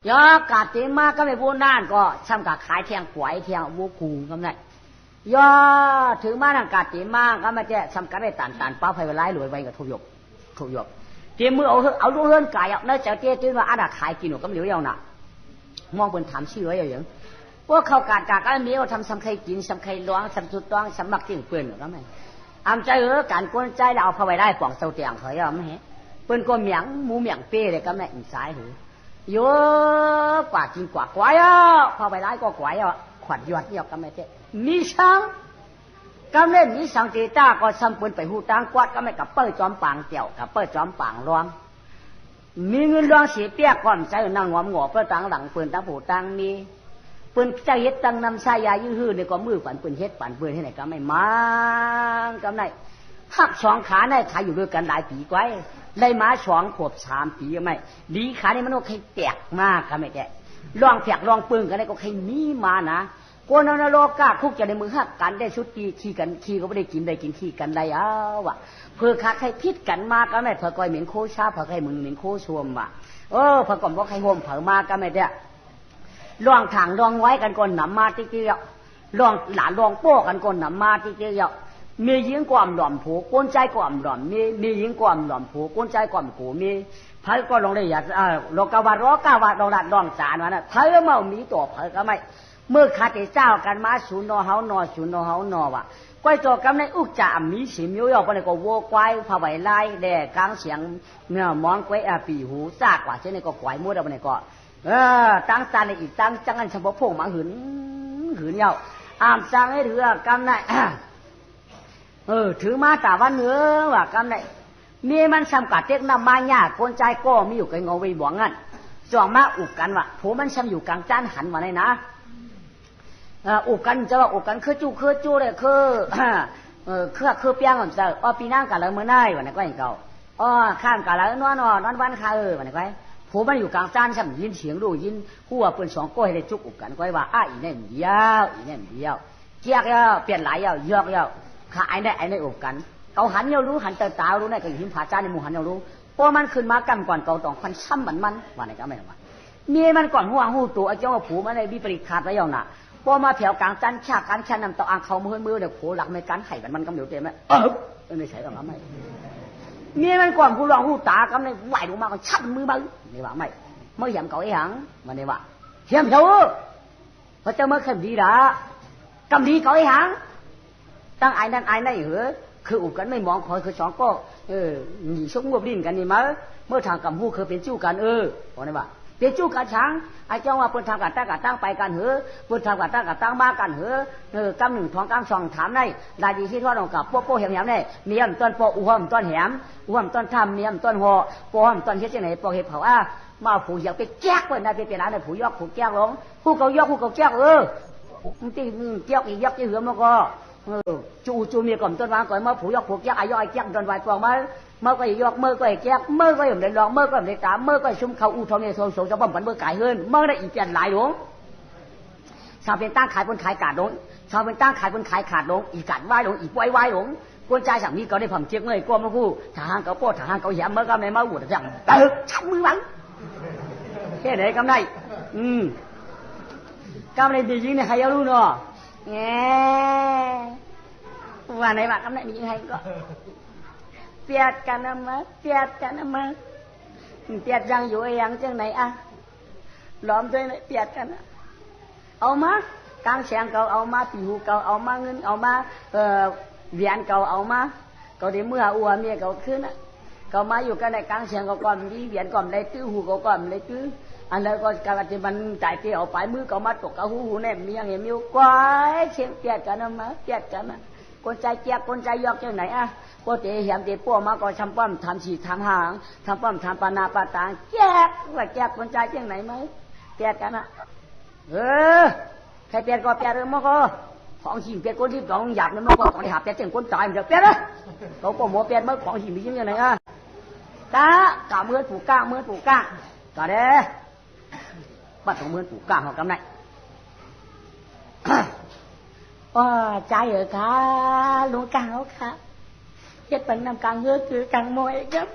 ยอกาติมาก็ไม่พูดนานก็ช่ำกับขายเทียงป่วยเทียงวูกูก็ไม่ยอถึงมาทางกาติมาก็ไม่แจ้ช่ำกันได้ตันเป้าไฟไล่รวยไปกับทุบยกเตรียมมือเอาลูกเฮือนไก่เอาเนื้อเจ้าเตี้ยตื่นว่าอาดาขายกินหนูก็เหลียวเยาน่ะมองเป็นถามชื่อไว้อย่างพวกเขากาก็มีเอาทำซ้ำใครกินซ้ำใครร้องซ้ำสุดต้องซ้ำมักเตียงเปื่อนก็ไม่อำใจการก้นใจแล้วเอาเข้าไปได้ปองเสาเตียงเขาไม่เห็นเปื่อนก้นเหมียงหมูเหมียงเป้เลยก็ไม่อินสายหูเยอะกว่ากินกว่ากวายอ่ะเข้าไปได้ก็กวายอ่ะขวัญยอดเยอะก็ไม่เจ๊มีช่างก็เล่นมีสังเกตก็ซ้ำเปื่อนไปหูตังกวาดก็ไม่กับเปิ้ลจอมปางเตี่ยวกับเปิ้ลจอมปางรวมมีเงินรองเสียเปียกก่อนใจนั่งงอมงอเปิ้ลตังหลังเปิ้ลตังผูตังมีเปิ้นใจเฮ็ดตังนำสายยายื้อหื้อในก็มือปั่นเปิ้นเฮ็ดปั่นเปิ้นให้ไหนก็ไม่มั่งก็ไม่หักสองขาในขายอยู่ด้วยกันหลายปีกว่าได้มา2 ขวบ 3 ปีก็ไม่ดีขานี่มันก็ใครแตกมากก็ไม่แกลองแตกลองปึ้งกันได้ก็ใครมีมานะโกนนรกกล้าคุกจะในมือหักกันได้ชุดตีขี้กันขี้ก็ไม่ได้กินได้กินขี้กันได้ว่ะเพื่อคักให้พิษกันมากก็ไม่เพื่อก้อยเหม็นโคชาเพื่อให้มึงเหม็นโคชวมว่ะเพื่อก่อนว่าใครห่มเผื่อมากก็ไม่ได้ลองถังลองไว้กันก่อนหนำมาติ๊กเดียวลองหลานลองโป้กันก่อนหนำมาติ๊กเดียวมียิงความหล่อมผูก้นใจความหล่อมมียิงความหล่อมผูก้นใจความผูมีไผ่ก็ลองได้อยากโลกาวาร้อกาวาลองดัดลองจานวะนะไผ่เมามีตัวไผ่ก็ไม่เมื่อขาดเจ้ากันมาศูนย์นอเฮานอศูนย์นอเฮานอว่ะก้อยโจกำในอุกจ่ามีสีมิ้วยออกไปเลยก็วัวควายผ้าใบไล่แดดกลางเสียงเนื้อมองก้อยปีหูซากว่าเช่นนี้ก็ควายมุดเอาไปเลยก็ตั้งจานในอีกตั้งจังงันเฉพาะพวกมาหืนเยาอามจังให้ถือกำในถือมาแต่วันเนื้อว่ากำในมีมันสำกัดเต็กน้ำมาหยาคนใจก็มีอยู่กับเงาไว้บ่วงงั้นจ่องมาอุกกันว่ะผมมันซ้ำอยู่กลางจานหันมาเลยนะอุกกันจะว่าอุกกันคือจู้เลยคือเปียงผมจะปีนั่งกันแล้วเมื่อไหร่วันนี้ก็อย่างเก่าข้ามกันแล้วนอนวันข้าวันนี้ก็ผมมันอยู่กลางจานซ้ำยินเสียงดูยินหัวเป็น2 ก้อยได้จุกอุกกันก็ว่าอีเนี่ยเดียวเจี๊ยกเปลี่ยนหลายยอกข้าไอ้ได้อุกกันเขาหันเยารู้หันตารู้เนี่ยก็หินผาจานในหมู่หันเยารู้พอมันขึ้นมากำก่อนเก่าต้องพันซ้ำมันวันนี้ก็ไม่ว่ามีมันก่อนหัวหูตัวไอ้เจ้าผูมันในวิปริตขาดแล้วน่ะพอมาแถวกลางจันฉากการชันนำต่ออ่างเขามือเดี๋ยวโผหลักไม่การไข่มันกำเดียวเต็มไหมไม่ใช่หรอกไม่มีมันก่อนผู้รองผู้ตากำในไหวลงมาก็ชัดมือนี่ว่าไม่ยำเก่าไอ้หังมันนี่ว่าเทียมเถอะพระเจ้าเมื่อคืนดีละกำดีเก่าไอ้หังตั้งไอ้นั่นเหรอคืออุกกันไม่มองคอยคือ2 ก็หนีชกงวบลิ้นกันนี่มั้ยเมื่อทางกำหูคือเป็นจู้กันบอกนี่ว่าเป็นจู้กันช้างไอ้เจ้าว่าเปิ้นทำกันตั้งไปกันเหรอเปิ้นทำกันตั้งมากันเหรอกำหนึ่งท้องกำ2ถามได้ได้ดีที่ทอดลงกับโป๊ะแหมๆนี่เมียมต้นโป๊ะอุ้มต้นแหมอุ้มต้นทำเมียมต้นหัวโป๊ะต้นเฮ็ดจังไหนโป๊ะเฮ็ดเผามาผูอยากไปแจ๊กเปิ้นได้ไปร้านได้ผูยอกผูแจ๊กลงผู้เขายอกผู้เขาแจ๊กมันตีแจ๊กอีกยอกจะเหือมันก็จูเมียก่อนต้นวางก่อนมาผูยอกผูแจ๊กไอ้ยอกไอ้แจ๊กต้นวายกองมาเมื่อก็ยอกเมื่อก็แจ๊กเมื่อก็อย่างได้ลองเมื่อก็ได้ตามเมื่อก็ชุ่มเขาอูทองเนี่ยโซจะบ่มปันเมื่อไก่เฮิรนเมื่อได้อีกเปลี่ยนหลายหลวงชาวเป็นตั้งขายบนขายกาดหลงชาวเป็นตั้งขายบนขายขาดหลงอีกาดไหวหลงอีกไหวหลงกวนใจสั่งนี้ก็ได้ผมเจี๊ยกเลยก้มมาคู่ทหารเขาโป้ทหารเขาแย่เมื่อก็ไม่มาอุดจังตึกชักมือบังแค่ไหนกำไรกำไรดีจริงเนี่ยใครจะรู้เนาะแง่ว่าไหนบ้างกำไรดีจริงใครก็เปียดกันนะมาเปียดยังอยู่ยังจังไหนล้อมด้วยเปียดกันเอามากลางเสียงเก่าเอามาปีหูเก่าเอามาเงินเอามาเวียนเก่าเอามาเก่าได้เมื่ออัวเมียเก่าขึ้นเก่ามาอยู่กันในกลางเสียงเก่าก่อนดีเวียนก่อนได้ตื้อหูเก่าก่อนได้ตื้ออันนั้นก็การที่มันจ่ายเกี่ยวไปมือเก่ามาตกเอาหูเนี่ยมีอย่างเงี้ยมีควายเสียงเปียดกันนะมาเปียดกันนะคนใจเจี๊ยบคนใจยอกจังไหนพอเตะเหี่ยมเตะป้อมาก็ทำป้อมทำฉีดทำหางทำป้อมทำปานาปาตางแจ๊กว่าแจ๊กคนใจจังไหนไหมเปียดกันนะใครเปียดก็เปียดมั้งก็ของหิ่งเปียดคนที่ต้องหยาบนั่นมั้งก็ของที่หาเปียดเจ๋งคนตายมันจะเปียดเขาก็หมอเปียดมั้งของหิ่งมียังไงตากะเมื่อผูกก้างก็เด้บัดของเมื่อผูกก้างของกำไรใจค่ะลุงกาวค่ะเจ็ดปันนำกลางเฮือคือกลางมวยครับ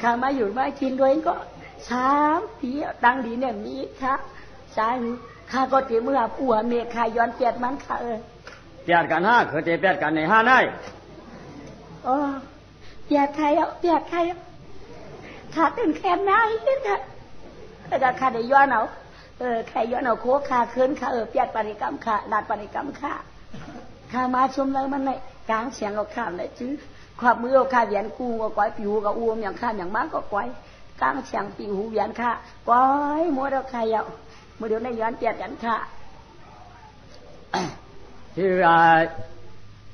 ข้ามาอยู่มากินด้วยก็ 3 ปีดังดีเนี่ยมีค่ะใช่ข้าก็เตเมื่อผัวเมียข้าย้อนเปียดมันค่ะเปียดกัน5คือเตเปียดกันใน5ได้เปียดใครข้าตื่นแคมน้าอีกค่ะแต่ก็ข้าได้ย้อนเอาใครย้อนเอาโคข้าคืนข้าเปียดปริกรรมข้าลาดปริกรรมข้ามาชมเลยมันในกลางเสียงเราข้ามเลยจื้อความมือข้าเวียนกูก็ก้อยผิวก็อ้วมอย่างข้าอย่างมากก็ก้อยกลางเสียงปีหูเวียนข้าก้อยมัวเราใครเอาเมื่อเดี๋ยวในย้อนเปียดกันข้าที่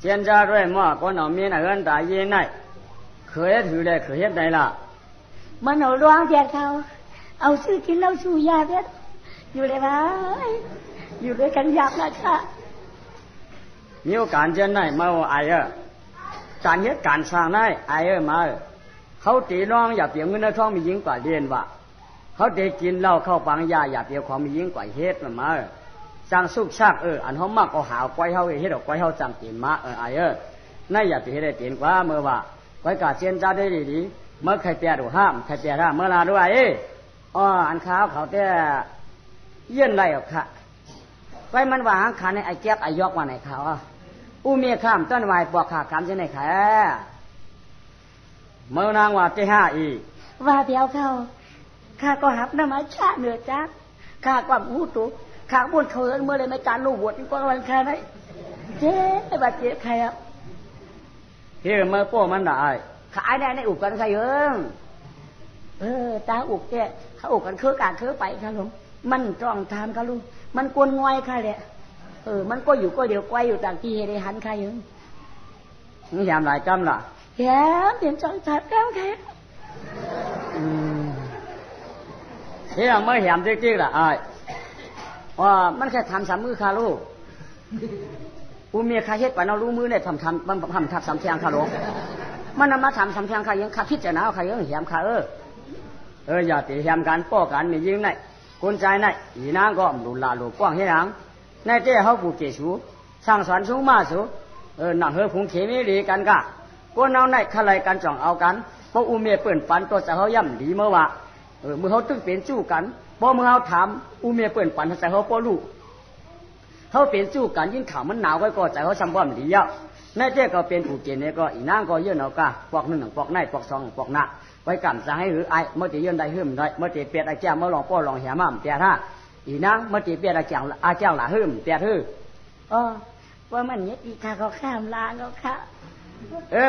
现在对嘛个农民那个大爷奶可以ถือได้可以ได้ล่ะมันเอาล่วงเปียดเขาเอาซื้อกินเหล้าชูยาเปียดอยู่เลยว่าอยู่ด้วยกันยับนะค่ะมีโอกาสจะไหนมาไอ้การเหตุการณ์สร้างได้ไอ้มาเขาตีน้องอย่าเปลี่ยนเงินในท้องมียิ่งกว่าเรียนว่าเขาตีกินเหล้าเข้าปังยาอย่าเปลี่ยนความมียิ่งกว่าเฮ็ดมาสร้างสุขชาติอันเขามากก็หาก้อยเขาเฮ็ดเอาก้อยเขาจังเปลี่ยนมาไอ้นั่นอย่าเปลี่ยนได้เปลี่ยนกว่าเมื่อว่าก้อยกาเจียนจ้าได้ดีเมื่อใครเปลี่ยนดูห้ามใครเปลี่ยนห้ามเมื่อลาด้วยอันเขาแต่เยื่นไรออกค่ะไปมันว่าขาในไอ้แก๊บไอ้ยอกว่าไหนเขาอู้เมียข้ามต้นไม้ปอกขาขามจะไหนค่ะเมื่อนางว่าที่5อีว่าเดียวเขาข้าก็หับน้ำมาชาเหนือจ้าข้าก็หูตุข้าบุญเขาเมื่อเลยไม่จานลูกบวชก็วันแค่ไหนเจ๊บาดเจ็บใครที่เมื่อป้อมันได้ขายได้ในอุกกันใครตาอุกแกเขาอุกกันคือการคือไปครับผมมันจ้องทำครับลุงมันกวนงอยค่ะเนี่ยมันก็อยู่ก็เดี๋ยวไกวอยู่ต่างที่เฮหันใครนี่ยามหลายจำล่ะเปลี่ยนจองจัดแล้วแค่ที่เมื่อแหมจริงๆล่ะว่ามันแค่ทำ3 มือค่ะลูกอูเมียข้าเฮ็ดไปเอารู้มือเนี่ยทำทับ3 เทียงค่ะลูกมันนำมาทำ3 เทียงค่ะยังข้าคิดจะนะใครยังแหมค่ะอย่าตีแหมกันป้อกันมียิงไหนคนใจไหนอีนางก็ดูลาลูกกว้างให้หนังในเจ้าเขาผู้เกศสูสร้างสรรค์สูงมาสูหนังพุงเขมีดีกันกะคนเอาไหนขลายกันจ่องเอากันเพราะอูเมียเปิ่นปันตัวจะเขาย่ำดีเมื่อว่าเมื่อเขาตึ้งเป็นจู้กันพอเมื่อเขาถามอูเมียเปิ่นปันจะเขาป้อลูกเขาเป็นจู้กันยิ่งข่าวมันหนาวไว้ก็ใจเขาชำบ่อมดีเยอะในเจ้าก็เป็นผู้เกศเนี่ยก็อีนางก็เยื่อเอากะปอก1 ปอกในปอก2 ปอกหน้าไว้กำจะให้หรือไอเมื่อตีเยื่อได้หึ่มได้เมื่อตีเปียดไอแก้วเมื่อลองป้อลองแหม่มเปียท่าอีนางเมื่อตีเปียดไอแก้วหล่าหึ่มเปียทื่อว่ามันเนี่ยอีข้าก็ข้ามลาก็ข้า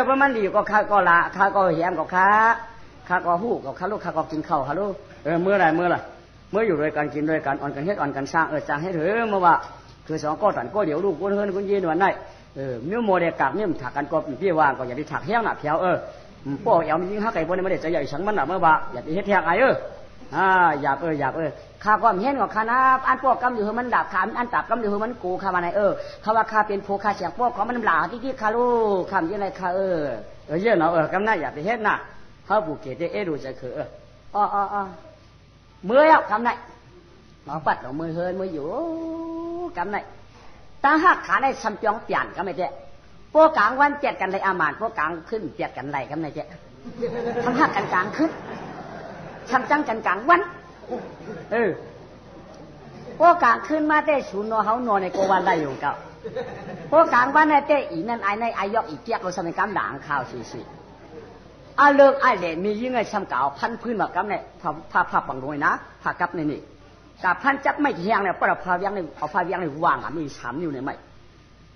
ว่ามันดีก็ข้าก็ละข้าก็แหมก็ข้าก็หู้ก็ข้าลูกข้าก็กินข้าวข้าลูกเมื่อไรเมื่ออยู่ด้วยกันกินด้วยกันอ่อนกันเฮ็ดอ่อนกันสร้างจ้างให้ถือเมื่อว่าคือ2 ก็ตันก็เดี๋ยวลูกคนเฮิรนคนยีนวันไหนมิ้วโมเดกากมิ้วถักกันก็พี่ว่างก็อย่าไปถักแห้งหนักแถวป้อเอามียิงหาไก่บนนี้ไม่ได้จะใหญ่สังมันหนักเมื่อว่าอย่าไปเฮ็ดแห้งไออยากข้าก็เห็นว่าข้านะอันพวกกำอยู่มันดาบขาอันตับกำอยู่มันกูข้ามาไหนข้าว่าข้าเป็นผู้ข้าเสียงพวกของมันหลาที่ข้าลูกข้ามยังไงข้าเยอะเนาะกำนั้นอย่าไปเฮ็ดน่ะเขาบุกเกตดูจะคือเมื่อแล้วกำไหนน้องปัดน้องมือเฮินมืออยู่กำไหนตาหักขาในซ้ำจ้องเปลี่ยนก็ไม่เจ๊พวกกลางวันเปียดกันเลยอามาตพวกกลางขึ้นเปียดกันไรก็ไม่เจ๊ทำหักกันกลางขึ้นทำจังกันกลางวันพวกกลางขึ้นมาเต้ชูนอเขานอนในโกวันได้อยู่กับพวกกลางวันในเต้อีนั่นไอในไอยอกอีเปียกเราสมัยกำด่างข่าวสิเลิกไอเด่มียิ่งไอช้ำเก่าพันพื้นแบบกำเนี่ยผ้าปังด้วยนะผ้ากับในนี่กับพันจับไม่แห้งเนี่ยปะผ้ายังเนี่ยเอาผ้ายังเนี่ยวางมี3 นิ้วเนี่ยไม่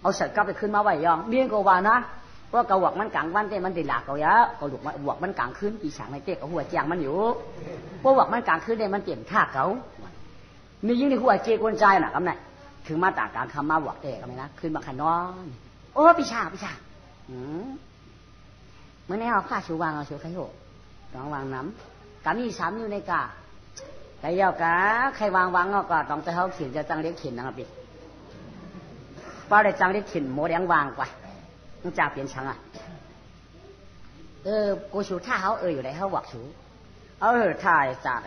เอาเสร็จกับไปขึ้นมาไว้ยองเบี้ยก็ว่านะเพราะกระหวกมันกลางวันเต้มันติดหลักเขาเยอะกระหวกมันกลางขึ้นปีฉางในเต้กับหัวแจงมันอยู่เพราะหวกมันกลางขึ้นเต้มันเปลี่ยนท่าเขามียิ่งในหัวเจกวนใจน่ะกำไหนถึงมาต่างการคำมาหวกเต้ก็ไม่นะขึ้นมาขนอนโอ้ปีฉางเมื่อนี้เอาข้าชูวางเอาชูไข่โหต้องวางน้ำกามี3 นิ้วในกาไก่ยาวกาใครวางก็ต้องไปเขาเขียนจะจังเล็กเขียนนะครับพี่ป้าได้จังเล็กเขียนโมเดลวางกว่ามันจะเปลี่ยนช่างกูชูท่าเขาอยู่ไหนเขาหวักชูท่าจาก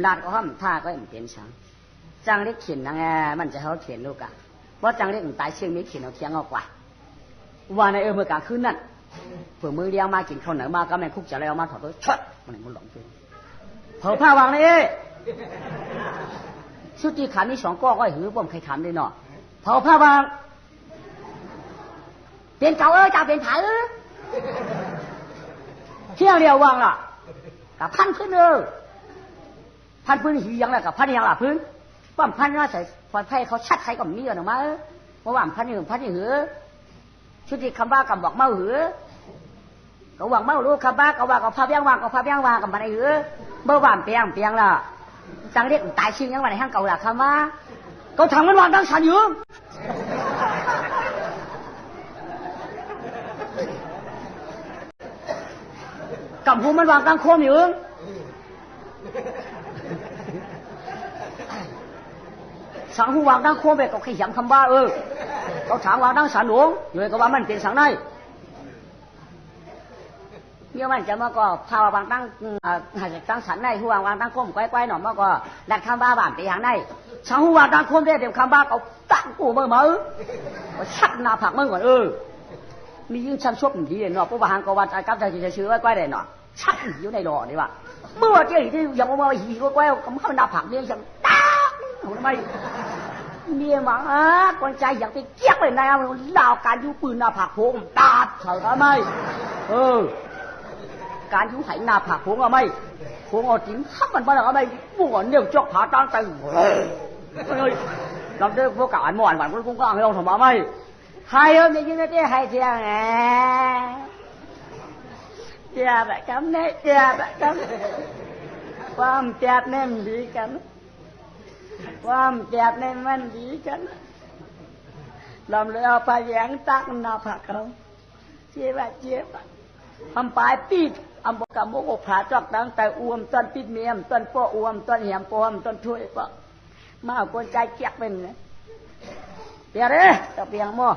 ลาดก็ห้ามท่าก็เปลี่ยนช่างจังเล็กเขียนนะไงมันจะเขาเขียนลูกอะเพราะจังเล็กตายเชื่องนี้เขียนเอาเทียงเอากว่าว่าในเมื่อกลางคืนนั่นเผื่อมือเลี้ยงมากินข้าวเหนียวมาก็แม่คุกจะอะไรเอามาถอดตัวช็อตมันหลงตัว เผาผ้าวางนี่ชุดที่ขามี2ก้อก็หือบ่มใครถามได้เนาะเผาผ้าวางเป็นเก่าจะเป็นไถเที่ยวเดียววางล่ะกับพันพื้นพันพื้นหิวยังล่ะกับพันยังล่ะพื้นว่าพันน่าใส่พอไพ่เขาชัดใครก็มีกันออกมาเพราะว่าพันนี่หือชุดที่คำว่ากำบอกเมาหือก็วางเมารู้คำว่าก็ว่าก็พาเปียงวางก็พาเปียงวางกับมันไอ้หือเมื่อวานเปียงล่ะจังเรียกตายชิงยังวันไหนห้างเก่าล่ะคำว่าก็ทำมันวางตั้งฉันอยู่กับหูมันวางตั้งโคมอยู่สังหูวางตั้งโคมไปก็ขยันคำว่าก็ถางวางตั้งฉันหลวงอยู่ก็ว่ามันเป็นสังได้เมื่อมันจะมาก็พาวางตั้งตั้งฉันได้หูวางตั้งโคมไกวๆหน่อยมาก็ดัดคำว่าบานไปอย่างได้สังหูวางตั้งโคมได้เดี๋ยวคำว่าก็ตั้งกูเมื่อก็ชักหน้าผักเมื่อก่อนมียิ่งชั้นชบดีเลยเนาะเพราะว่าหางกวัดกับใจจะชื่อไว้ไกวได้เนาะชักอยู่ในหล่อนี่ว่าเมื่อเจ้าที่ยังมาหีไว้ไกวก็มันเข้าหน้าผักเนี่ยยังตั้งทำไมเมียหมาคนใจอยากไปเกี้ยไปในลาวการยูปืนหน้าผักโผงตาดเฉยทำไมการยูไห่หน้าผักโผงเอาไหมโผงเอาจิ้มทับมันไปแล้วเอาไหมบวชเนี่ยจกผาตั้งใจเราเด็กพวกกาอันหมอนหวานคนกุ้งก้างให้เราทำมาไหมhai hôm đi như thế hai chị à cha bà cấm đấy cha bà cấm quam chặt nem đi cấm quam chặt nem mình đi cấm làm lỡ phải giảng tắc nào phải không chia bàทำปลายปีดอำบกำบกผาจอกตั้งแต่อ้วมต้นปีดเมียมต้นป้ออ้วมต้นเหี่ยมป้อมต้นถ้วยป้อมาเอาคนใจเกียกเป็นไงเปียเลยตะเปียงหม้อ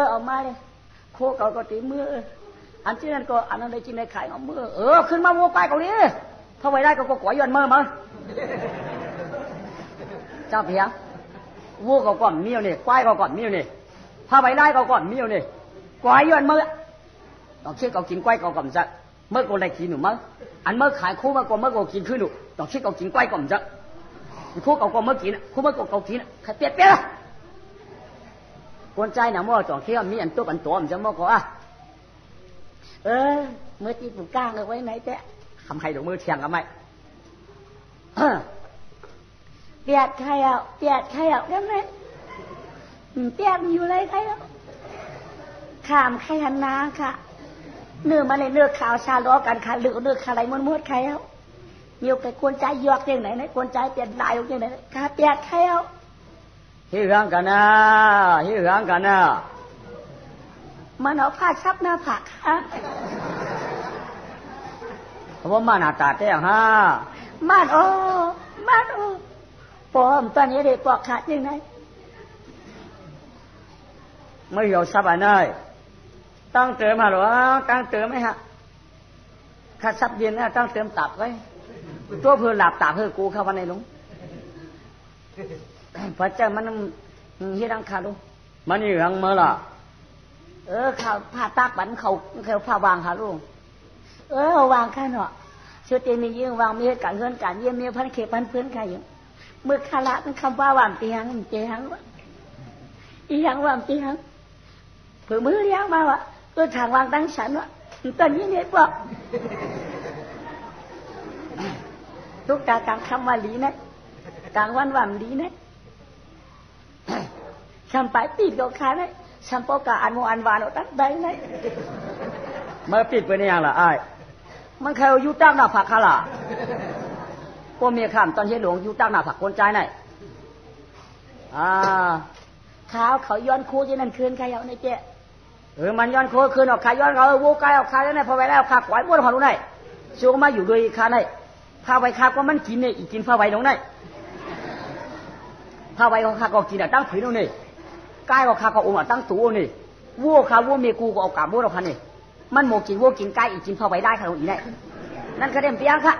เอามาเลยโคเก่าก็ตีมืออันที่นั่นก็อันนั้นได้กินได้ขายเอามือขึ้นมาวัวไปเกาหลีถ้าไว้ได้ก็ก๋วยยวนมือมาเจ้าเพียงวัวก็ก่อนเมียวนี่ควายก็ก่อนเมียวนี่ถ้าไว้ได้ก็ก่อนเมียวนี่ก๋วยยวนมือต้องเช็คเอากินควายก็ก่อนจะเมื่อก็ได้กินหนูมั้งอันเมื่อขายคู่มาก็เมื่อก็กินขึ้นหนูต้องเช็คเอากินควายก่อนจะคู่เก่าก็เมื่อกินคู่เมื่อก็เก่ากินใครเปียกคนใจหนามั่วจ่องเขี้ยวมีอันตัวมันจะมั่วก็เมื่อที่ปู่ก้างเอาไว้ไหนแตะทำใครดอกมือเทียงกันไหมเปียกใครเอาได้ไหมเปียกอยู่เลยใครเอาขามใครหันนาค่ะเนื้อมาเลยเนื้อขาวชาล้อกันค่ะหรือเนื้อขาวไหลม้วนๆใครเอาเมียวไปคนใจยอกยังไหนนะคนใจเปลี่ยนลายยังไหนค่ะเปียกใครเอาฮิรังกันนะมันเอาผ้าชับหน้าผากฮะเพราะว่ามันหน้าตาแต้งฮะมันโอ้ปอมตอนนี้เด็กปอกขาดยังไงไม่ยอมซับอันไหนตั้งเติมฮะหรอตั้งเติมไหมฮะข้าซับเย็นนะตั้งเติมตับไว้ตัวเพื่อหลับตับเพื่อกูเข้าวันไหนลุงพระเจ้ามันเฮ็ดอังคาดูมันอยู่หังเมื่อล่ะข่าวผ้าตากบันเขาผ้าวางค่ะลุงวางข้าเนาะชุดเต็มมียื่วางมีการเงินการเยี่ยมมีพันเขพันเพื่อนใครอยู่เมื่อคาระมันคำว่าวางตีหังเจหังอีหังวางตีหังเผื่อมือเลี้ยงมาวะทางวางตั้งฉันวะตอนนี้เนี่ยบอกทุกการกลางคำว่าลีนะกลางวันวันดีนะฉันไปปิดกับขานะฉันพอกอันโมอันวานเอาตั้งได้นะเมื่อปิดไปนี่ยังล่ะไอ้มันเคยยุตั้งหน้าผักขาล่ะพวกเมียข้ามตอนเฮ็ดหลวงยุตั้งหน้าผักคนใจไหนข้าวเขาย้อนคู่ที่นั่นคืนใครเอาในเจ๊มันย้อนคู่คืนออกขาย้อนเขาวูกายออกขาแล้วไหนพอไปแล้วขาขวายบ้วนหัวลงไหนชูมาอยู่ด้วยขาไหนพาไว้ขาก็มันกินเนี่ยอีกินพาไว้ลงไหนพาไว้เขาขาก็กินตั้งผืนตรงนี้กายก็ขาก็องค์ตั้งตัวนี่วัวขาวัวเมียกูก็เอากาบวัวเราพันนี่มันโมกินวัวกินกายอีกินพาไว้ได้ค่ะตรงนี้ได้นั่นก็เต็มเปียงค่ะ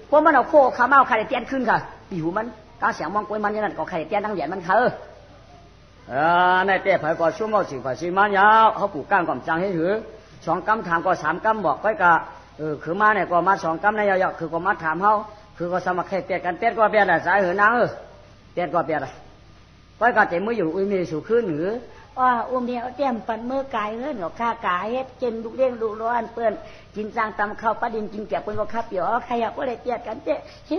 เพราะมันเอาโคขาเมาใครเตี้ยนขึ้นค่ะปีหูมันกาเสียงมองกวยมันอย่างนั้นก็ใครเตี้ยนทั้งเหรียญมันค่ะในเตี้ยเผยก็ชั่วโมงสิบกว่าสิมันยาวเขาปลูกก้านก่อมจังให้ถือ2 กำถามก็3 กำบอกไว้กะคือมาเนี่ยก็มา2 กำในยาวๆคือก็มาถามเขา คือก็สมัครให้เปียกันเปียก็เปียได้สายหือนางเปียก็เปียได้ก็ก็แต่มืออยู่อุ้ยมีสู่ขึ้นหรือว่าอุ้มเดียวเตรียมปันมือกายเฮือนกับข้ากายเฮ็ดกินลูกเลี้ยงลูกร้อนเปิ้นกินจางตำข้าวปลาดินกินแกะเปิ้นก็ข้าเปียวใครอยากก็เลยเปียกันเจ๊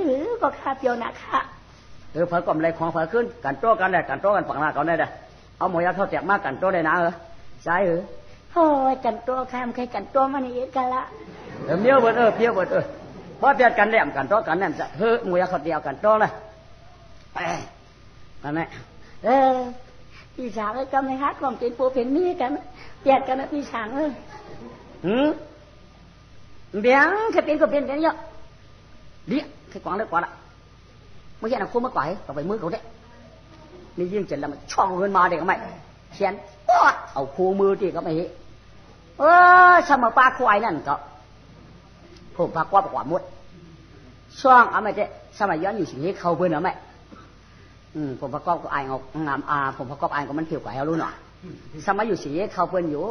หรือก็ข้าเปียวนะคะเผยกลมไรของเผยขึ้นกันโต้กันได้กันโต้กันฝั่งหน้ากันได้ได้เอาหมอยาเข้าแตกมากกันโต้ได้นะใช่โอ้ยกันโต้ข้ามใครกันโต้มันอีกกันละเมียวเบิดเพี้ยวเบิดเพราะเปียกันแหลมกันโต้กันแหลมจะหมอยาเข้าเดียวกันโต้เลยนั่นแหละพี่ช้างเลยกำลังฮัดความเป็นปูเป็นมีกันเปียกันนะพี่ช้างเบี้ยงแค่เป็นก็เป็นกันเยอะเดี๋ยวแค่กวางเล็กกว่าละไม่ใช่นะคู่เมื่อก่อนต่อไปมือเขาเด็กนี่ยิ่งจะละมันช่องเงินมาเด็กก็ไม่เขียนป๊อดเอาคู่มือที่ก็ไม่เห็นสมปลาควายนั่นก็ผมปลากว่าปลาหมดช่องเอาไม่ได้สมัยย้อนอยู่สิ่งนี้เขาเพื่อนเอาไม่ผมประกอบก็อ่านออกงามผมประกอบอ่านก็มันเกี่ยวกับเฮารู้หน่อยสมัยอยู่สีเขาเพิ่นอยู่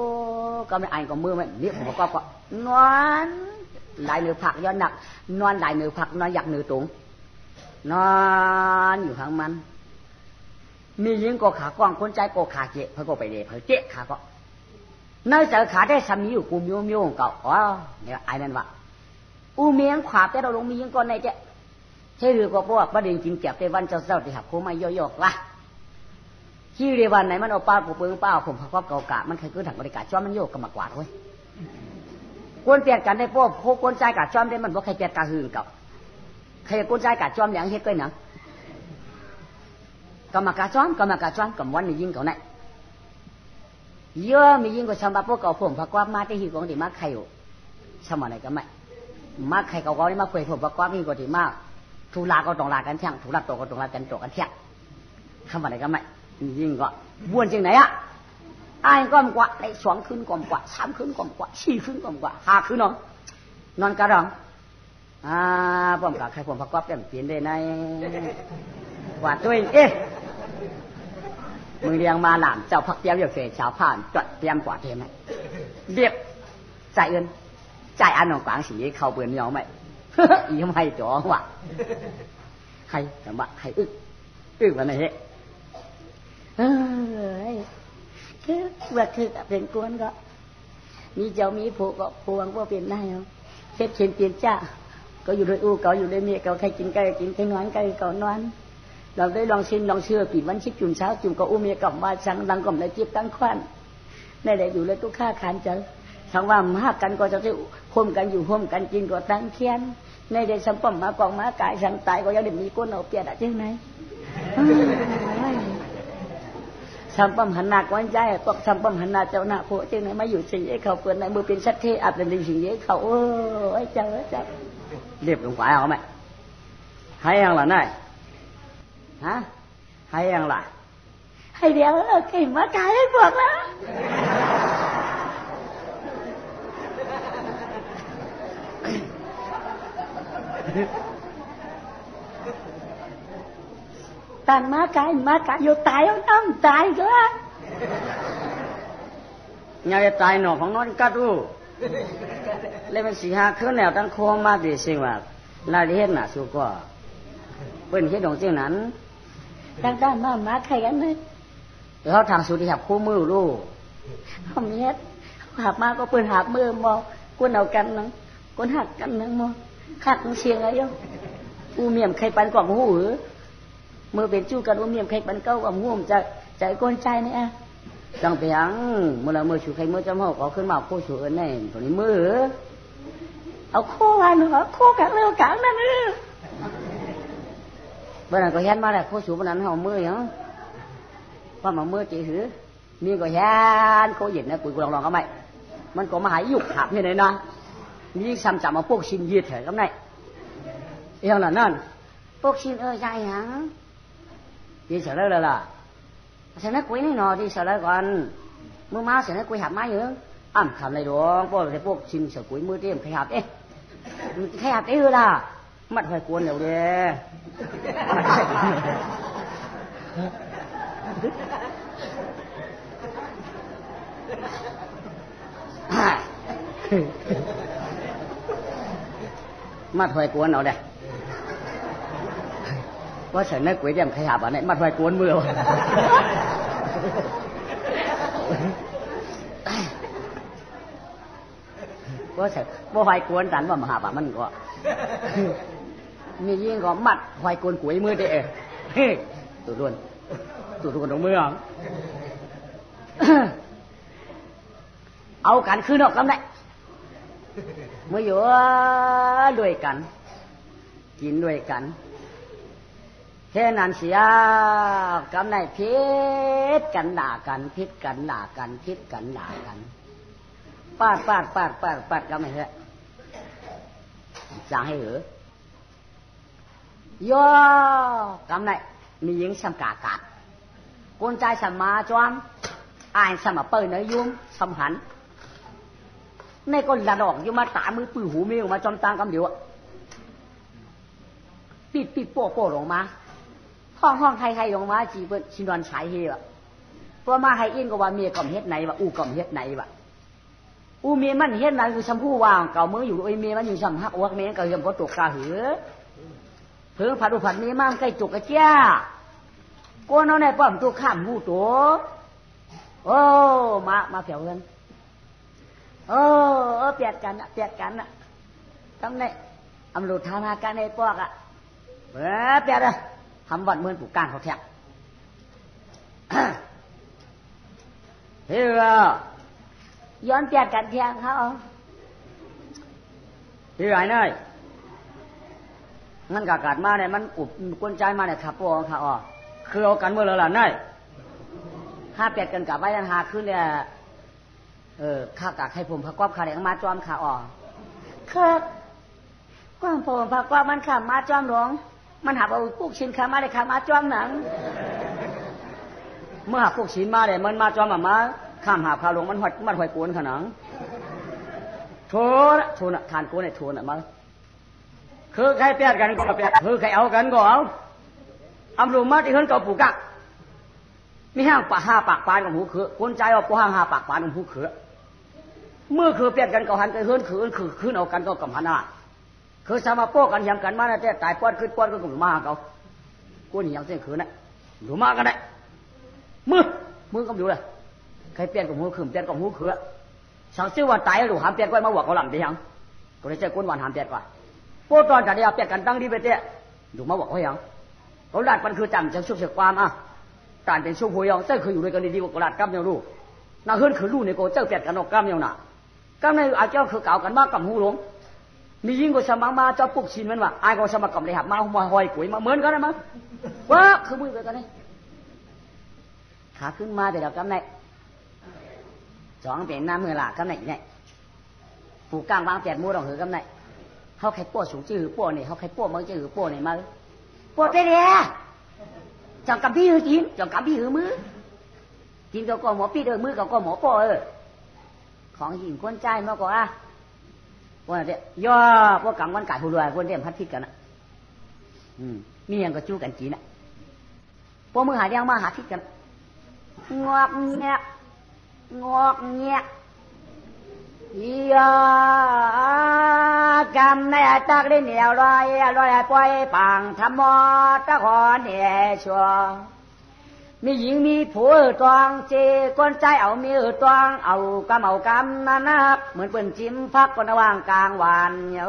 ก็ไม่อ่านก็มือไม่นี่ผมประกอบก็นอนลายเนื้อผักย้อนหนักนอนลายเนื้อผักนอนอยากเนื้อตุงนอนอยู่ข้างมันมียิงก็ขากว้างคนใจก็ขาเจ๊เขาก็ไปเดะเขาเจ๊ขาก็น่าจะขาได้สามีอยู่กูมิวของเก่าอ๋อเนี่ยไอ้นั่นวะอูเมียงขวาแต่เราลงมียิงก่อนในเจ๊ใช่หรือก็พวกประเด็นจริงเก็บในวันเจ้าที่หักโคมาย่อยๆละที่เรียวันไหนมันเอาป้าปูเปิงป้าผมพักเก่ากะมันเคยคือถังบริการจ้อมมันโยกกับมากวาดเว้ยควรเปลี่ยนกันได้พวกโคกวนใจกะจ้อมได้มันบ่ใครเปลี่ยนกะหืนเก่าใครกวนใจกะจ้อมอย่างเฮ็ดก้อยหนังกับมากะจ้อมกับวันนี้ยิงเขาเนี่ยเยอะมียิงก็ชำบะพวกเก่าผมพักว่ามาที่หิวของที่มาใครอยู่ชำอะไรก็ไม่มาใครเก่าๆนี่มาคุยผมพักว่ามีก็ที่มาทุลาก็ต้องลากันเที่ยงทุลาโตก็ต้องลากันโตกันเที่ยงทำอะไรกันไหมยิ่งก็บ้วนจริงไหนอ่ะไอ้ก้มกว่าใน2 คืนก้มกว่า3 คืนก้มกว่า4 คืนก้มกว่า5 คืนนอนกระดองผมกับใครผมประกอบเปลี่ยนได้ในกว่าตัวเองมึงเรียงมาหลามเจ้าพักเตี้ยมอยู่เสียชาวผ่านจดเตรียมกว่าเทียมไหมเรียบใจเงินใจอันของกวางสีเขาเปลี่ยนยองไหมอีทำไมจ๋อวะให้แต่ว่าให้อึวันไหนคือว่าคือเป็นกวนก็มีเจ้ามีผูกก็พวงว่าเป็นได้เนาะเช็ดเช็ดเปลี่ยนจ้าก็อยู่ด้วยก็อยู่ด้วยเมียก็ใครกินใครกินใครนอนใครก็นอนเราได้ลองชิมลองเชื่อปีวันชิดจุ่มเช้าจุ่มก็อุ้มเมียกลับมาช่างดังกล่อมในจีบตั้งควันในใดอยู่เลยตู้ฆ่าขานเจอทั้งว่ามากันก็จะได้ห่มกันอยู่ห่มกันกินก็ตั้งเคียนในใดสัมปมมากองมากายสังตายก็ยังได้มีก้นเอาเปียดอะจังไหนสัมปมหันหน้าก้อนใจพวกสัมปมหันหน้าเจ้าหน้าโผล่จังไหนมาอยู่สิ่งนี้เขาเปิดในมือเป็นชัดเทอับเป็นสิ่งนี้เขาเจ้าเรียบลงไปเอาไหมให้ยังล่ะนายฮะให้ยังล่ะให้เดี๋ยวเก่งมากายให้พวกแล้วตันมากายอยู่ตายเอาน้ำตายก็ยังจะตายหนอของน้องกัดรู้เลยเป็น4-5 คืนแล้วตั้งโค้งมาดีสิ่งว่าลายเฮ็ดหนาสู้ก็เป็นเฮ็ดของจริงนั้นตั้งมาใครกันเลยเขาทางสุดที่หับคู่มือรู้เขาเฮ็ดหับมาก็เปิดหับมือมองกุนเอากันนังกุนหักกันนังมองขัดเชียงอะไรอยู่อูเมียมใครปันกว่าหูมือเป็นจู้กันอูเมียมใครปันเก้ากับหูจะใจก้นใจนี่อ่ะจังเปียงเมื่อชูใครเมื่อจำห้องก็ขึ้นมาโคชูเอิญแน่ตัวนี้มือเอาโควันเหรอโคกันเร็วกันนั่นเมื่อนั้นก็เห็นมาแล้วโคชูเมื่อนั้นเขามือยังว่ามามือจีหือมีก็เห็นโคหยิบนะกุยกูลองก็ไม่มันก็มาหายยุกหับnhư nàyนะมีซ้ำจำมาพวกชินยืดเถอะกับไหนเองล่ะนั่นพวกชินใจหางดีเสร็จแล้วล่ะเสร็จแล้วกุยนี่หนอดีเสร็จแล้วก่อนมือมาเสร็จแล้วกุยหับมาอยู่ทำอะไรดวงพวกพวกชินเสร็จกุยมือเตี้ยมใครหับใครหับล่ะมัดไฟกวนเดี๋ยวเด้มัดไฟกวนเอาเด้ ว่าฉันนั่งก๋วยเตี๋ยวขยับอ่ะเนี่ยมัดไว้กวนมือว่าฉันว่าไฟกวนสันว่ามหาบามันก็มียิ่งก็มัดไฟกวนก๋วยมือเด้อตัวด้วนตรงมือเอากันคืนออกกันได้เมื่ออยู่ด้วยกันกินด้วยกันแค่นั้นเสียกำไรพิษกันด่ากันพิษกันด่ากันพิษกันด่ากันปาดกำไรเถอะจะให้เหรอย่อกำไรมีหญิงสำกากาดคนใจสมาจอมอายสมาเปิดเนื้อยุ่มสำหันในก้นละดอกอยู่มาตามือปื้อหูมีออกมาจอมตางกำเดียวปิดโป้ลงมาห้องใครลงมาจีเปิ้ลชินวนสายเฮวะเพราะมาให้อินก็ว่าเมียก่อมเฮ็ดไหนวะอูก่อมเฮ็ดไหนวะอูเมียมันเฮ็ดไหนคือชมพู่วางเก่ามืออยู่โดยเมียมันอยู่ซ้ำฮักวักเมียก็ยังพอตกกาหือเพิ่งผัดเมียมั่งใกล้จุกกระเจ้าก้นเอาในป้อมตัวข้ามหูตัวโอ้มาเผียวกันเปียดกันอะทำไงอำรูทานาการในปอกอะเปียดอะทำบัดเมือนผูกก้างเขาแทงเฮ้ยย้อนเปียดกันแทงเขาที่ไหนเนยมันกากาดมาเนี่ยมันอุบกวนใจมาเนี่ยขับปอกเขาคือเอากันเมื่อไรล่ะเนยห้าเปียดกันกับไว้ยันหาขึ้นเนี่ยข้ากากให้ผมพักกอบขาแดงมาจอมขาครับความผมพักกอบมันขามาจอมหลวงมันหาเอาพวกชิ้นขามาได้ขามาจอมหนังเมื่อหาพวกชิ้นมาเลยมันมาจอมมาข้ามหาขาหลวงมันหอยกวนขนังโถนะทานกูเนี่ยโถนะมาคือใครเปียดกันก็เปียดคือใครเอากันก็เอาอำรูมาที่เฮิรนก็ปูกักมีห้างปะห้าปากปานของหูเขือคนใจเอาปูห้างห้าปากปานของหูเขือเมื่อคือเปลี่ยนกันก็หันไปเฮิรนคือขึ้นเอากันก็กำหันหน้าคือสามาโป้กันยำกันมาแต่ตายป้อนขึ้นป้อนก็กลุ่มมาเขากูนี่ยังเส้นขืนนะดูมากันได้มือก็อยู่เลยใครเปลี่ยนกับหูขืนเปลี่ยนกับหูเขือสั่งซื้อวันตายหรือหามเปลี่ยนไว้มาหวักเขาหลังได้ยังก็เลยเจ้าก้นวันหามเปลี่ยนกว่าโป้ตอนจะได้เปลี่ยนกันตั้งดีไปเต้ดูมาหวักเขายังเขาดัดมันคือจำจะชุบเสียความการเป็นช่วงหัวยองเจ้าเคยอยู่ด้วยกันดีกว่ากระดาษกั้มยังรู้น่าเฮิรนคือรู้ในโกเจ้าเปลี่ยนกันออกกั้มยังน่ะกั้มในอาเจ้าคือเก่ากันมากกับหูหลงมียิ่งกว่าสมังมาเจ้าปุกชินมันว่าไอ้ก็สมัครกับเลยหับมาหอยปุ๋ยมาเหมือนกันนะมั้งว้าคือมือกันนี่ขาขึ้นมาแต่เรากั้มในสองเป็นน้ำมือหลากั้มในเนี่ยปูกลางวางเปลี่ยนมือเราหือกั้มในเขาใครป้วสูงจื้อป้วนี่เขาใครป้วมันจื้อป้วนี่มาป้วเตี้ยจังกับพี่หือจีนจังกับพี่หือมือจีนก็หมอพี่เดินมือก็หมอป้อของหญิงคนใจมากกว่าว่าเดี๋ยวพวกกังวันไก่หัวรวยคนเดียมพัดพิษกันนะมีอย่างก็จู้กันจีนนะพวกมือหาเดียงมาหาพิษกันงอกเงี้ยกำในตักได้เหนียวลอยปล่อยปังทำมอตะขอเนี่ยชัวมีหญิงมีผัวตวงเจก้นใจเอามีตวงเอากำนั่นนะเหมือนเปิ่นจิ้มพักคนระหว่างกลางวานเนี่ย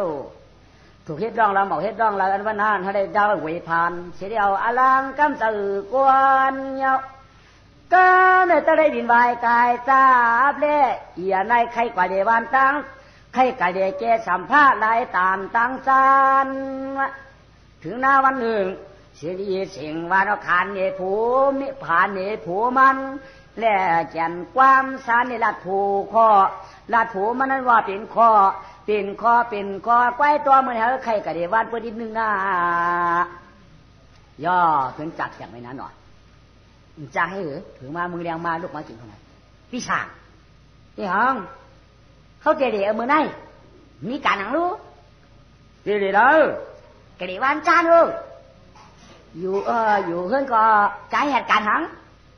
ถูกเฮ็ดดองเราเหมาเฮ็ดดองเราอันวันนั้นถ้าได้ดาวเวพันเสียเดียวอลังกำตื่กวนเนี่ยก็เนี่ยจะได้ดินวายกายทราบเล่เอียในใครกว่าเดวันตั้งใครกว่าเดแกสัมภาษณ์ลายตามตั้งซานถึงหน้าวันหนึ่งเสียดีสิ่งว่าเราขานเนผูมิผ่านเนผูมันแล่แก่นความสารในลัดผูคอลัดผูมันนั้นว่าเป็นคอไว้ตัวมันเหรอใครกว่าเดวันเพื่อนิดนึงนะย่อเพิ่งจัดอย่างไรนั้นหน่อยจะให้หรือถึงมามือแรงมาลูกมาจริงเท่านั้นพี่ช่างพี่ห้องเขาเจดีเอามือไหนมีการหนังรู้เจดีเด้อกระดีวันจานรู้อยู่เฮือนก็ใจเหตุการณ์หัง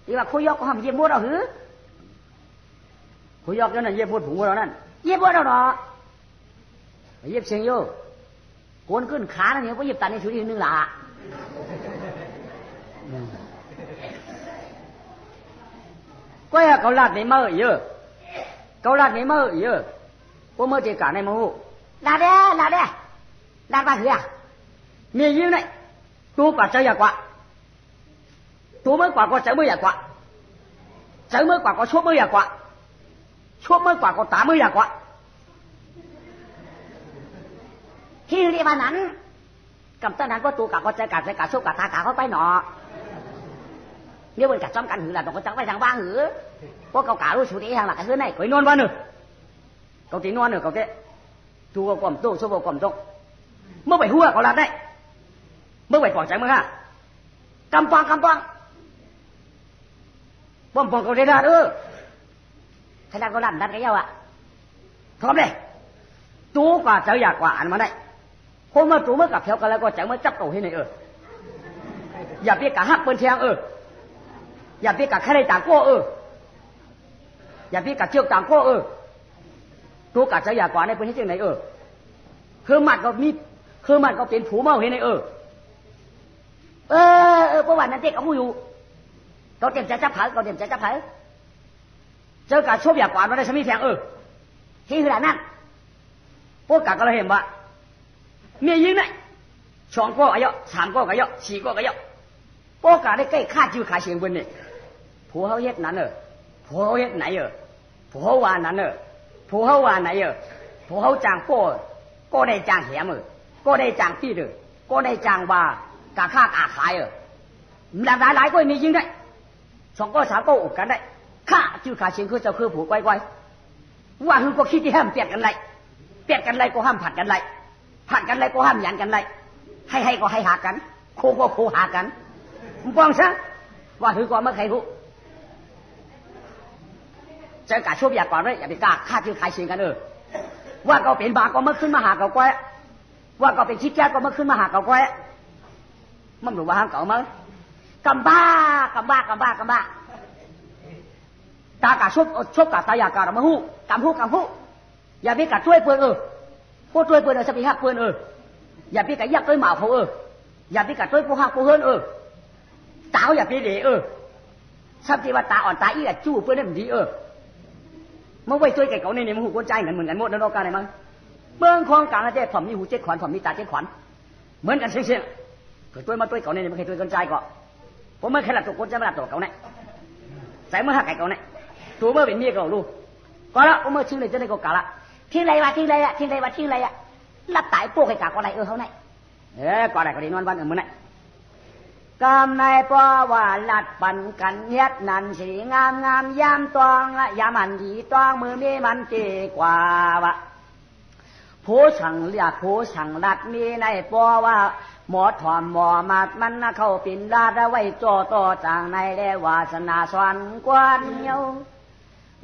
ที่ว่าคุยยกก็ทำเยี่ยมมดเอาหือคุยยกนั่นน่ะเยี่ยมมดผงเรานั่นเยี่ยมมดเราเนาะเยี่ยมเชียงโย่โกนขึ้นขาเนี่ยก็เยี่ยมตันในชุดนึงล่ะ quay cậu lạt này mơ giờ cậu lạt này mơ giờ cô mơ thì cả này mơ là đây là ba thứ à mì như này tôi quả chơi quả tôi mới quả có trái mới quả trái mới quả có suốt mới quả suốt mới quả có tá mới quả khi đi bànนั้นcầm tênนั้นก็ตัวcả có trái cả suốt cả tá cả cóไปหนอnếu mình cả trong căn hử là nó có trắng phải thằng ba hử có cậu cả luôn chủ đi hàng là cái thứ này quấy non bao nữa cậu tí non nữa cậu thế tu vào quẩm tô số vào quẩm tô mới phải hua cậu làm đấy mới phải quả trái mới ha cầm quang bom cậu đây ra nữa thầy đang có làm đặt cái nhau ạ không đây tú quả trái quả ăn mà này hôm mà tú mới gặp theo cái là có trái mới chấp cầu thế nàyอย่าbiết cả hắc bên theoอย่าbiết cả khai đây tảng côอย่าbiết cả chiêu tảng cô tú cả trái quả này bên thế nàyคือมันก็เป็นผู้เมาเห็นไหมเพราะว่านั่นเด็กเขาอยู่เขาเตรียมจะจับเผาเจอการชบอยากกวาดมาได้สมิแทงที่ขนาดนั้นพวกกะก็เลยเห็นว่าเมียยิงไหนสองก็กะเยอะสามก็กะเยอะสี่ก็กะเยอะพวกกะได้ใกล้ฆ่าจิ้วขาเสียงบนนี่ผู้เขาเฮ็ดนั้นผู้เขาเฮ็ดไหนผู้เขาว่านั้นผู้เขาว่าไหนผู้เขาจ้างก็ได้จ้างแหมก็ได้จ้างตีก็ได้จ้างว่ากะฆ่ากะขายหลายก็มียิงได้สองก็สามก็อุกกันได้ฆ่าจิ้วขาเสียงคือเจ้าคือผู้ไกวว่าคือก็คิดที่ห้ามเปลี่ยนกันไรก็ห้ามผัดกันไรก็ห้ามหยันกันไรให้ก็ให้หากันโคก็โคหากันมึงฟังซะว่าคือก็ไม่ใครรู้เจอกะชบอยากก่อนเลยอย่าไปกล้าฆ่าจิ้วขาเสียงกันว่าก็เป็นบาก็มาขึ้นมาหาเขาก้อยว่าก็เป็นชิดแก่ก็มาขึ้นมาหาเขาก้อยมันหรือว่าห้ามเก่ามั้งกำบ้าตากะชบกะตายากะมาหู้กำหู้อย่าไปกะช่วยเพื่อนพวกช่วยเพื่อนจะไปหักเพื่อนอย่าไปกะยักด้วยหมาเขาอย่าไปกะช่วยพวกหักพวกเฮือนตาอย่าไปเด๋สับที่ว่าตาอ่อนตาอีกะจู้เพื่อนได้มันดีเมื่อไว้ช่วยแกเขาในมันหูก้นใจเหมือนกันหมดนั่นเราการไหนมั้งเมืองคลองกลางนะเจ๊ผมมีหูเจ็ดขวัญผมมีตาเจ็ดขวัญเหมือนกันเชี่ยเกิดช่วยมาช่วยเขาในมันเคยช่วยก้นใจก็ผมไม่เคยหลับตัวก้นใจไม่หลับตัวเขาเนี่ยใส่เมื่อหักไก่เขาเนี่ยตัวเมื่อเป็นเมียเขาลูกก็แล้วเมื่อชื่อเลยจะได้ก็กะละทิ้งไรวะรับตายพวกไอ้กะก็ไรเขาเนี่ยก็ได้ก็ดีนอนวันมื้อไหนกำในป้อว่าลัดปันกันเฮ็ดนั่นสีงามยามตองยามมันดีตองมือมีมันเจกว่าวะผู้สั่งเรียกผู้สั่งลัดมีในป้อว่าหมอถอมหมอมัดมันเข้าปิ่นลาดไว้จ่อต่อจางในแลวาสนาสวรรค์กวนเยา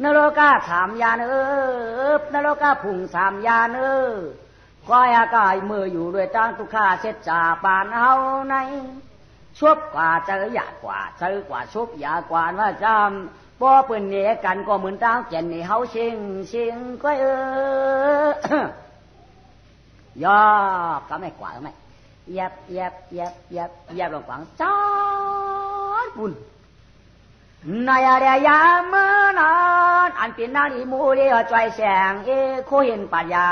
นรกาถามยานนรกาพุ่งสามยานก้อยอากายมืออยู่ด้วยตั้งทุกข้าเช็ดจ่าปานเฮาในชบกว่าเจอหยาดกว่าชบหยาดกว่าว่าจำบ่เปิ้นเนี่ยกันก็เหมือนตั้งแก่นนี่เฮาเชิงก้อยย่อก็ไม่กว่าไม่ยับลงฝังจ้าบุญนายเดียามนานอันเป็นนาลีมูเรียใจแสงโคเห็นปัญญา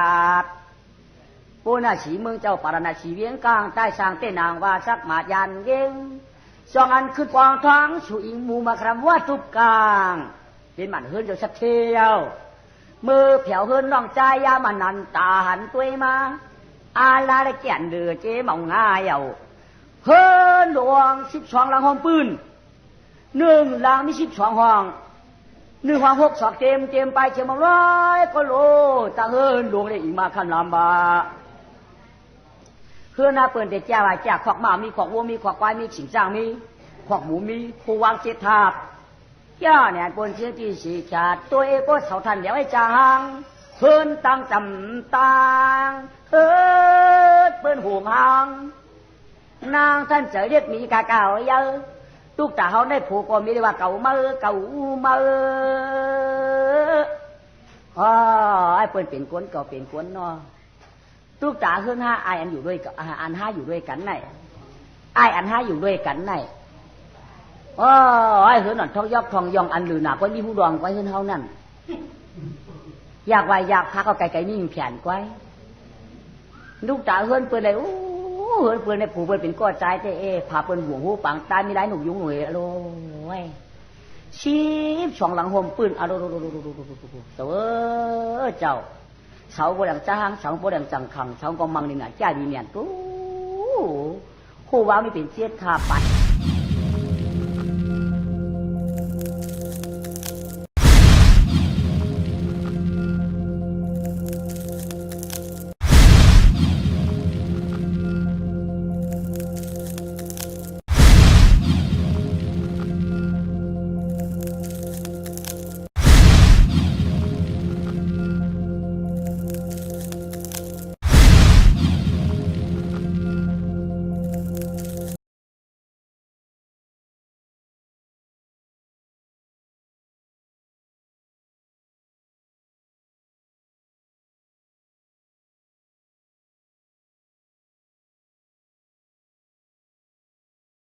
ปูนาสีเมืองเจ้าปารณาสีเวียงกลางใต้สร้างเต้นางว่าสักมายันเก่งสองอันขึ้นกองท้องสู่อิงมูมาคำว่าทุบกลางเป็นมันเฮิรนเจ้าสักเที่ยวมือเผียวเฮิรนน้องใจยามันนันตาหันตัวมาอาลาได้แก่นเดือเจ๊มองง่ายเอาเฮิรนหลวง12 หลังห้องปืน1 หลังมี12 ห้อง1 ห้อง6 ศอกเต็มไปเจียมร้อยก็โลตาเฮิรนหลวงได้อีกมาขันลำบาเฮือนาเปิ่นเด็ดแจ้ว่าแจ้ขอกหมามีขอกวัวมีขอกควายมีสิงจ้างมีขอกหมูมีผู้วางเจ็ดทาบย่าเนี่ยปนเชียงที่สีขาดตัวเอก็เสาทันเดี๋ยวไอ้จางเฮิรนตั้งจำตางเฮิรนเปิ้นหูหางนางท่านเจอเรียกมีกาเก่าเยอะตุกตาเขาได้ผูกก็มีเรียกว่าเก่ามาไอ้เปิ้นเป็นกวนก็เป็นกวนเนาะตุกตาเฮือนห้าไออันอยู่ด้วยอันห้าอยู่ด้วยกันไหนไออันห้าอยู่ด้วยกันไหน โอ้ยเฮือนนั่นทองยอกทองยองอันหรือหนาก็มีผู้ดองไว้เฮือนเฮานั่นอยากไว้อยากพักเอาไก่นี่แผนไว้ลูกตาเฮือนเปิ้นเลยโอ้เฮือนเปิ้นในปู่เปิ้นเป็นก้อใจเจ้พาเปิ้นห่วงหูปังตายมีได้หนุกยุงหน่วยโอ้ยชีบช่องหลังห่มปืนอะโดเจ้าเสาบ่ดังจ้างเสาบ่ดังจังคังเสาก็มังนี่น่ะจ้าดีเมียนตู้ฮู้ว่ามีเป็นเสียดคาปัด